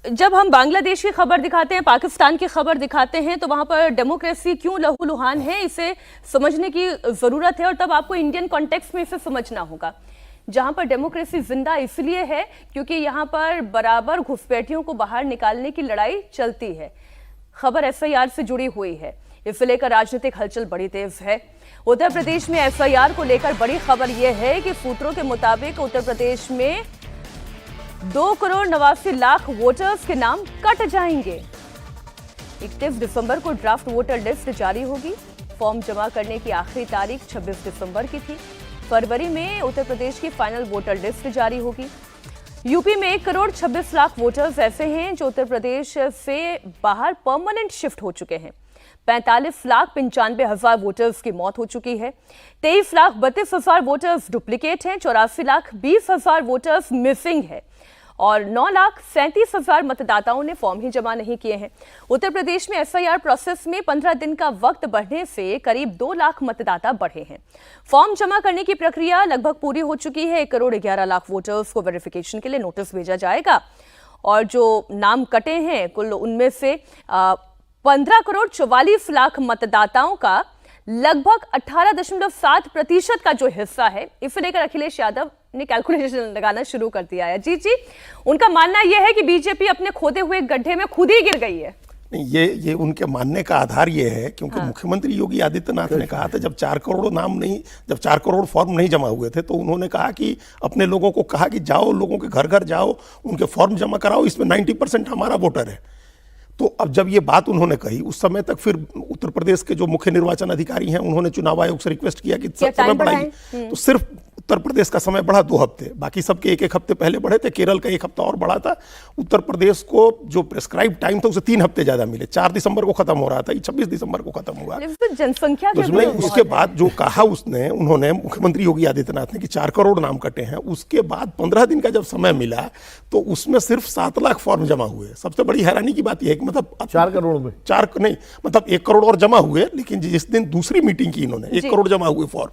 जब हम बांग्लादेश की खबर दिखाते हैं, पाकिस्तान की खबर दिखाते हैं, तो वहां पर डेमोक्रेसी क्यों लहूलुहान है, इसे समझने की जरूरत है। और तब आपको इंडियन कॉन्टेक्स्ट में इसे समझना होगा। जहां पर डेमोक्रेसी जिंदा इसलिए है क्योंकि यहां पर बराबर घुसपैठियों को बाहर निकालने की लड़ाई चलती है। खबर एफआईआर से जुड़ी हुई है, इसे लेकर राजनीतिक हलचल बड़ी तेज है। उत्तर प्रदेश में एफआईआर को लेकर बड़ी खबर यह है कि सूत्रों के मुताबिक उत्तर प्रदेश में 2,89,00,000 वोटर्स के नाम कट जाएंगे। 31 दिसंबर को ड्राफ्ट वोटर लिस्ट जारी होगी। फॉर्म जमा करने की आखिरी तारीख 26 दिसंबर की थी। फरवरी में उत्तर प्रदेश की फाइनल वोटर लिस्ट जारी होगी। यूपी में 1,26,00,000 वोटर्स ऐसे हैं जो उत्तर प्रदेश से बाहर परमानेंट शिफ्ट हो चुके हैं। 45,95,000 वोटर्स की मौत हो चुकी है। 23,32,000 वोटर्स डुप्लीकेट हैं। 84,20,000 वोटर्स मिसिंग है और 9,37,000 मतदाताओं ने फॉर्म ही जमा नहीं किए हैं। उत्तर प्रदेश में एफआईआर प्रोसेस में 15 दिन का वक्त बढ़ने से करीब 2 लाख मतदाता बढ़े हैं। फॉर्म जमा करने की प्रक्रिया लगभग पूरी हो चुकी है। 1,11,00,000 वोटर्स को वेरिफिकेशन के लिए नोटिस भेजा जाएगा और जो नाम कटे हैं कुल उनमें से 15,44,00,000 मतदाताओं का लगभग 18.7% का जो हिस्सा है, इसे लेकर अखिलेश यादव ने कैलकुलेशन लगाना शुरू कर दिया है। जी, उनका मानना यह है कि बीजेपी अपने खोदे हुए गड्ढे में खुद ही गिर गई है। नहीं, ये उनके मानने का आधार ये है क्योंकि मुख्यमंत्री योगी आदित्यनाथ ने कहा था जब 4 करोड़ फॉर्म नहीं जमा हुए थे तो उन्होंने कहा कि अपने लोगों को कहा कि जाओ, लोगों के घर घर जाओ, उनके फॉर्म जमा कराओ, इसमें 90% हमारा वोटर है। तो अब जब ये बात उन्होंने कही, उस समय तक फिर उत्तर प्रदेश के जो मुख्य निर्वाचन अधिकारी हैं उन्होंने चुनाव आयोग से रिक्वेस्ट किया कि समय बढ़ाइए। तो सिर्फ उत्तर प्रदेश का समय बढ़ा 2 हफ्ते, बाकी सबके 1-1 हफ्ते पहले बढ़े थे। केरल का 1 हफ्ता और बढ़ा था। उत्तर प्रदेश को जो प्रेस्क्राइब टाइम था उसे 3 हफ्ते ज्यादा मिले। 4 दिसंबर को खत्म हो रहा था, 26 दिसंबर को खत्म हुआ। जनसंख्या उसके बाद जो कहा उन्होंने मुख्यमंत्री योगी आदित्यनाथ ने कि 4 करोड़ नाम कटे हैं, उसके बाद 15 दिन का जब समय मिला तो उसमें सिर्फ 7 लाख फॉर्म जमा हुए। सबसे बड़ी हैरानी की बात यह है कि मतलब 4 करोड़ में 4 नहीं, मतलब 1 करोड़ और जमा हुए, लेकिन जिस दिन दूसरी मीटिंग की इन्होंने 1 करोड़ जमा हुए फॉर्म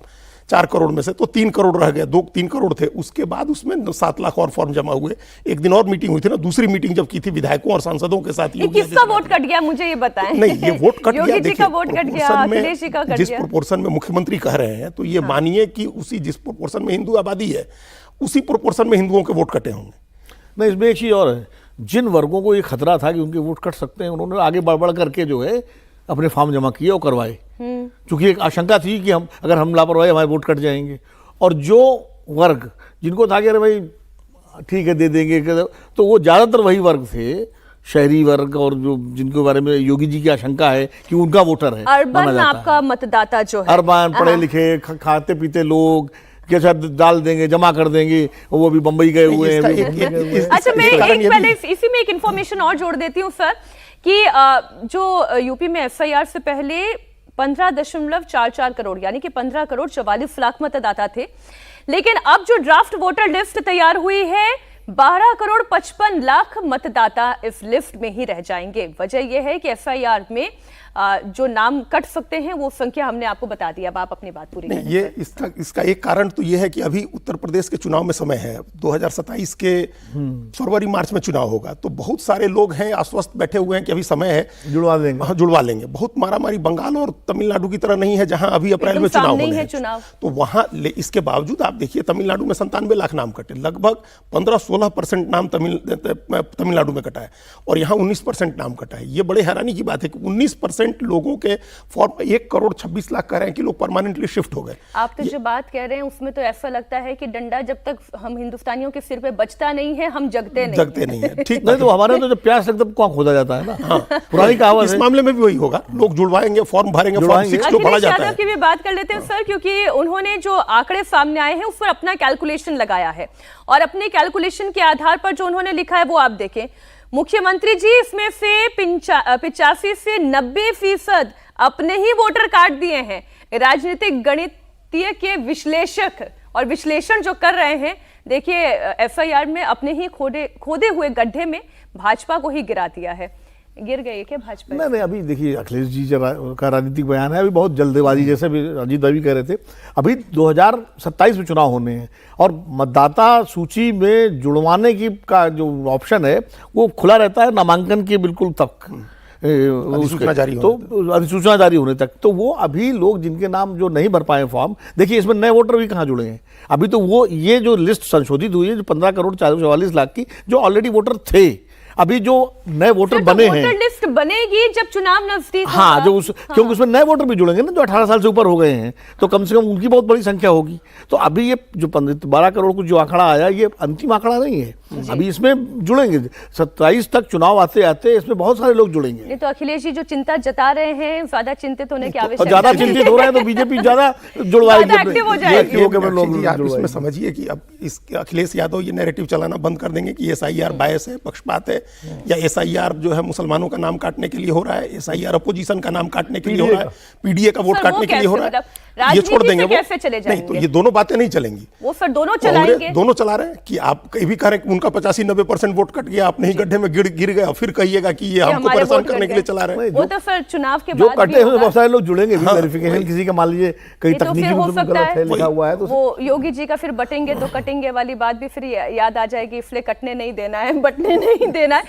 4 करोड़ में से, तो 3 करोड़ रह गए। 3 करोड़ थे, उसके बाद उसमें 7 लाख और फॉर्म जमा हुए। एक दिन और मीटिंग हुई थी ना, दूसरी मीटिंग जब की थी विधायकों और सांसदों के साथ। किसका वोट कट गया मुझे ये बताएं। नहीं, ये वोट कट गया, योगी जी का वोट कट गया, अखिलेश जी का कट गया। जिस प्रोपोर्शन में मुख्यमंत्री कह रहे हैं तो ये मानिए कि उसी जिस प्रोपोर्शन में हिंदू आबादी है उसी प्रोपोर्शन में हिंदुओं के वोट कटे होंगे। नहीं, इसमें एक चीज और है, जिन वर्गों को ये खतरा था कि उनके वोट कट सकते हैं, उन्होंने आगे बढ़ करके जो है अपने फॉर्म जमा किए और करवाए, क्योंकि एक आशंका थी कि अगर हम लापरवाही हमारे वोट कट जाएंगे। और जो वर्ग जिनको था कि अरे भाई ठीक है दे देंगे, तो वो ज़्यादातर वही वर्ग थे, शहरी वर्ग, और जो जिनके बारे में योगी जी की आशंका है कि उनका वोटर है। अर्बन आपका मतदाता जो है, अर्बन पढ़े लिखे खाते पीते लोग कि अच्छा डाल देंगे, जमा कर देंगे, वो भी बम्बई गए हुए हैं। अच्छा, मैं पहले इसी में एक इन्फॉर्मेशन और जोड़ देती हूँ सर कि जो यूपी में एफआईआर से पहले 15.44 करोड़ यानी कि 15,44,00,000 मतदाता थे, लेकिन अब जो ड्राफ्ट वोटर लिस्ट तैयार हुई है 12,55,00,000 मतदाता इस लिस्ट में ही रह जाएंगे। वजह यह है कि एफआईआर में जो नाम कट सकते हैं वो संख्या हमने आपको बता दी। अब आप अपनी बात पूरी करें। ये इसका एक कारण तो ये है कि अभी उत्तर प्रदेश के चुनाव में समय है। 2027 के फरवरी मार्च में चुनाव होगा, तो बहुत सारे लोग हैं आश्वस्त बैठे हुए हैं कि अभी समय है, जुड़वा लेंगे। बहुत मारामारी बंगाल और तमिलनाडु की तरह नहीं है जहां अभी अप्रैल में चुनाव होने हैं। तो वहां इसके बावजूद आप देखिए तमिलनाडु में 97 लाख नाम कटे, लगभग 15-16% नाम तमिलनाडु में कटा है और यहाँ 19% नाम कटा है। ये बड़े हैरानी की बात है कि 19% लोगों के फॉर्म 1,26,00,000 कह रहे हैं कि लोग परमानेंटली शिफ्ट हो गए। आप तो जो बात कह रहे हैं उसमें तो ऐसा लगता है कि डंडा जब तक हम हिंदुस्तानियों के सिर पे बचता नहीं है हम जगते नहीं है। ठीक नहीं, तो हमारे तो जब प्यास लगता है कौन खोदा जाता है ना। हाँ, पुरानी कहावत है। इस मामले में भी वही होगा, लोग जुड़वाएंगे, फॉर्म भरेंगे, फॉर्म 6 जो भरा जाता है। की भी बात कर लेते हैं सर, क्योंकि उन्होंने जो आंकड़े सामने आए हैं उस पर अपना कैलकुलेशन लगाया है और अपने कैलकुलेशन के आधार पर जो उन्होंने लिखा है वो आप देखें। मुख्यमंत्री जी इसमें से 85 से 90% अपने ही वोटर काट दिए हैं। राजनीतिक गणितीय के विश्लेषक और विश्लेषण जो कर रहे हैं, देखिए एफआईआर में अपने ही खोदे हुए गड्ढे में भाजपा को ही गिरा दिया है। गिर गई है क्या भाजपा? नहीं, अभी देखिए अखिलेश जी का राजनीतिक बयान है, अभी बहुत जल्दबाजी, जैसे भी अजीत भाई कह रहे थे, अभी 2027 में चुनाव होने हैं और मतदाता सूची में जुड़वाने की का जो ऑप्शन है वो खुला रहता है नामांकन के बिल्कुल तक, अधिसूचना जारी होने तो अधिसूचना जारी होने तक। तो वो अभी लोग जिनके नाम जो नहीं भर पाए फॉर्म, देखिए इसमें नए वोटर भी कहाँ जुड़े हैं अभी, तो वो ये जो लिस्ट संशोधित हुई है जो 15 करोड़ 44 लाख की, जो ऑलरेडी वोटर थे, अभी जो नए वोटर बने हैं, वोटर लिस्ट बनेगी जब चुनाव नजदीक हाँ, होगा। जो उस क्योंकि उसमें नए वोटर भी जुड़ेंगे ना जो 18 साल से ऊपर हो गए हैं, तो कम से कम उनकी बहुत बड़ी संख्या होगी। तो अभी ये जो 12 करोड़ को जो आंकड़ा आया, ये अंतिम आंकड़ा नहीं है, अभी इसमें जुड़ेंगे 27 तक चुनाव आते आते इसमें बहुत सारे लोग जुड़ेंगे। नहीं तो अखिलेश जी जो चिंता जता रहे हैं, ज्यादा चिंतित होने की और आवश्यकता ज्यादा नहीं है। चिंतित हो रहे हैं तो बीजेपी ज्यादा जुड़वाएगी ज्यादा एक्टिव हो जाएगी। जी, आप इसमें समझिए कि अब इस अखिलेश यादव ये नैरेटिव चलाना बंद कर देंगे कि SIR बायस है, पक्षपात है, या SIR जो है मुसलमानों का नाम काटने के लिए हो रहा है, SIR अपोजिशन का नाम काटने के लिए हो रहा है, PDA का वोट सर, वो काटने के लिए हो रहा कैसे, है, मतलब ये छोड़ राजनीति देंगे से वो? कैसे चले नहीं, तो जाएंगे? ये दोनों बातें नहीं चलेंगी। वो फिर दोनों कांग्रेस चलाएंगे। दोनों चला रहे हैं कि आप कहीं भी करें उनका 85-90% वोट कट गया, आप नहीं गड्ढे में गिर गया, फिर कहिएगा कि ये हमको हमारे परेशान वोट करने कट के लिए गए। चला रहे हैं। वो तो फिर चुनाव के जो बाद कटे भी हुए होगा। बहुत सारे लोग जुड़ेंगे, हाँ, वेरिफिकेशन किसी का मान लीजिए कहीं ये तो तकनीकी फिर हो रूप से सकता गलत है है लिखा हुआ है तो वो योगी जी का फिर बटेंगे तो कटेंगे वाली बात भी फिर याद आ जाएगी, इसलिए कटने नहीं देना है, बटने नहीं देना है।